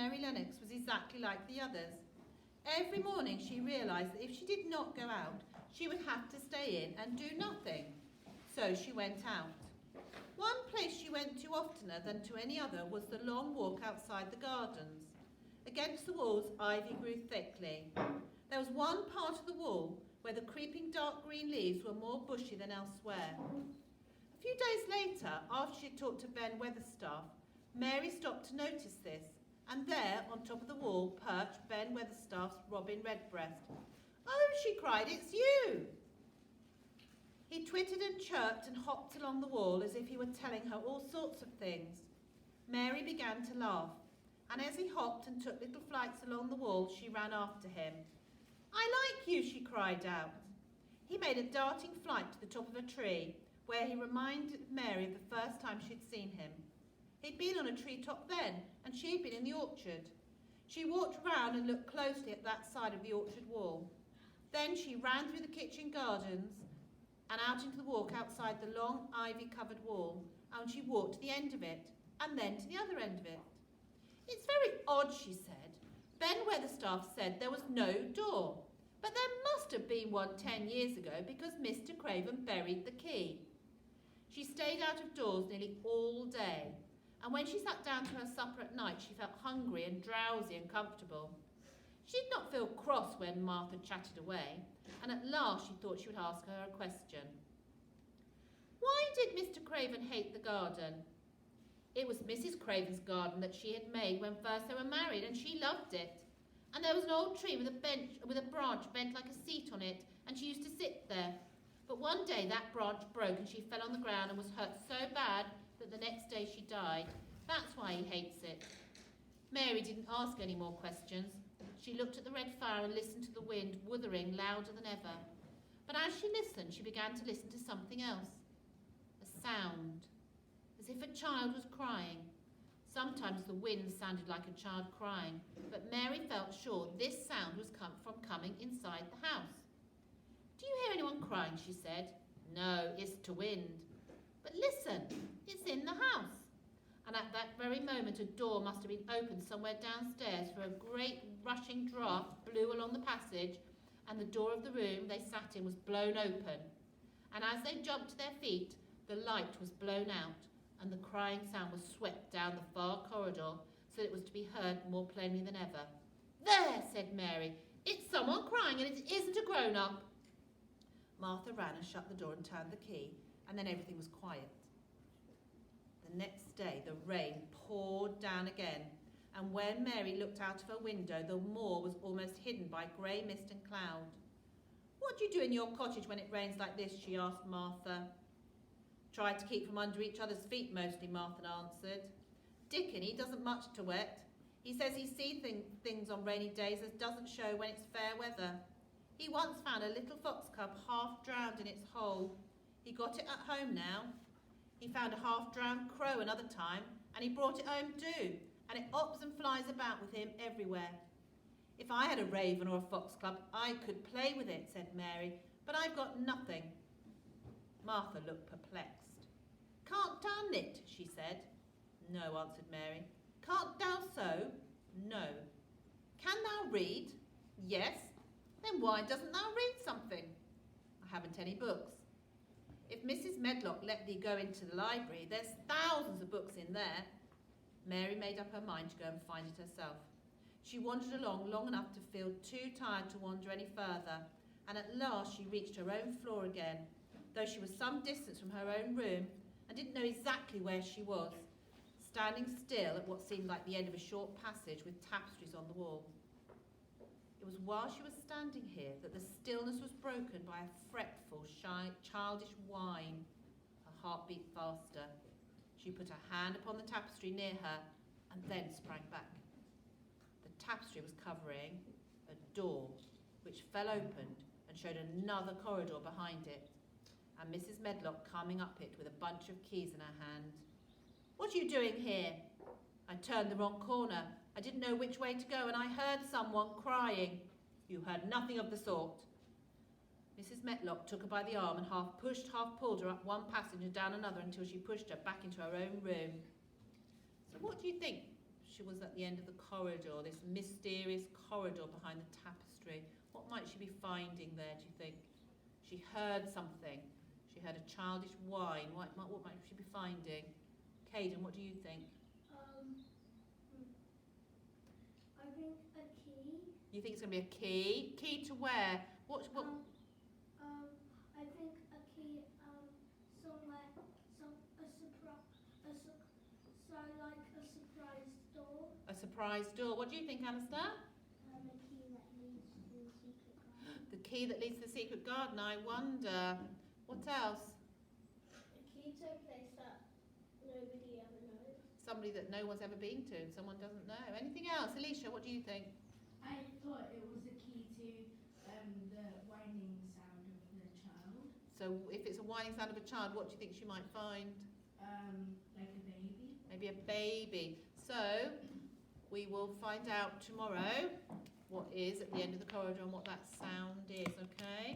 Mary Lennox was exactly like the others. Every morning she realised that if she did not go out, she would have to stay in and do nothing. So she went out. One place she went to oftener than to any other was the long walk outside the gardens. Against the walls, ivy grew thickly. There was one part of the wall where the creeping dark green leaves were more bushy than elsewhere. A few days later, after she had talked to Ben Weatherstaff, Mary stopped to notice this, and there, on top of the wall, perched Ben Weatherstaff's robin redbreast. "Oh," she cried, "it's you!" He twittered and chirped and hopped along the wall as if he were telling her all sorts of things. Mary began to laugh, and as he hopped and took little flights along the wall, she ran after him. "I like you," she cried out. He made a darting flight to the top of a tree, where he reminded Mary of the first time she'd seen him. He'd been on a treetop then, and she'd been in the orchard. She walked round and looked closely at that side of the orchard wall. Then she ran through the kitchen gardens and out into the walk outside the long ivy-covered wall, and she walked to the end of it, and then to the other end of it. "It's very odd," she said. "Ben Weatherstaff said there was no door, but there must have been one 10 years ago because Mr. Craven buried the key." She stayed out of doors nearly all day, and when she sat down to her supper at night, she felt hungry and drowsy and comfortable. She did not feel cross when Martha chatted away, and at last she thought she would ask her a question. Why did Mr. Craven hate the garden? It was Mrs. Craven's garden that she had made when first they were married, and she loved it. And there was an old tree with a branch bent like a seat on it, and she used to sit there. But one day that branch broke and she fell on the ground and was hurt so bad that the next day she died. That's why he hates it. Mary didn't ask any more questions. She looked at the red fire and listened to the wind wuthering louder than ever. But as she listened, she began to listen to something else. A sound, as if a child was crying. Sometimes the wind sounded like a child crying, but Mary felt sure this sound was coming inside the house. "Do you hear anyone crying?" she said. "No, it's the wind." "But listen, it's in the house." And at that very moment a door must have been opened somewhere downstairs, for a great rushing draught blew along the passage, and the door of the room they sat in was blown open. And as they jumped to their feet, the light was blown out, and the crying sound was swept down the far corridor, so that it was to be heard more plainly than ever. "There," said Mary, "it's someone crying, and it isn't a grown-up." Martha ran and shut the door and turned the key, and then everything was quiet. The next day the rain poured down again, and when Mary looked out of her window, the moor was almost hidden by grey mist and cloud. "What do you do in your cottage when it rains like this?" she asked Martha. "Try to keep from under each other's feet mostly," Martha answered. "Dickon, he doesn't much to wet. He says he sees things on rainy days as doesn't show when it's fair weather. He once found a little fox cub half drowned in its hole. He got it at home now. He found a half-drowned crow another time, and he brought it home too, and it hops and flies about with him everywhere. If I had a raven or a foxglove, I could play with it," said Mary, "but I've got nothing." Martha looked perplexed. "Can't thou knit?" she said. "No," answered Mary. "Can't thou sew?" "No." "Can thou read?" "Yes." "Then why doesn't thou read something?" "I haven't any books." "If Mrs. Medlock let thee go into the library, there's thousands of books in there." Mary made up her mind to go and find it herself. She wandered along long enough to feel too tired to wander any further, and at last she reached her own floor again, though she was some distance from her own room and didn't know exactly where she was, standing still at what seemed like the end of a short passage with tapestries on the wall. It was while she was standing here that the stillness was broken by a fretful, childish whine. Her heart beat faster. She put her hand upon the tapestry near her and then sprang back. The tapestry was covering a door which fell open and showed another corridor behind it, and Mrs. Medlock coming up it with a bunch of keys in her hand. "What are you doing here?" "I turned the wrong corner. I didn't know which way to go, and I heard someone crying." "You heard nothing of the sort." Mrs. Medlock took her by the arm and half pushed, half pulled her up one passage and down another until she pushed her back into her own room. "So what do you think she was at the end of the corridor, this mysterious corridor behind the tapestry. What might she be finding there, do you think? She heard something. She heard a childish whine. What might she be finding? Caden, what do you think? I think a key. You think it's going to be a key? Key to where? What? I think a key somewhere, like a surprise door. A surprise door. What do you think, Alistair? A key that leads to the secret garden. The key that leads to the secret garden. I wonder. What else? A key to a place that nobody ever knows. Somebody that no one's ever been to and someone doesn't know. Anything else? Alicia, what do you think? I thought it was a key to the whining sound of the child. So if it's a whining sound of a child, what do you think she might find? Like a baby. Maybe a baby. So we will find out tomorrow what is at the end of the corridor and what that sound is, okay?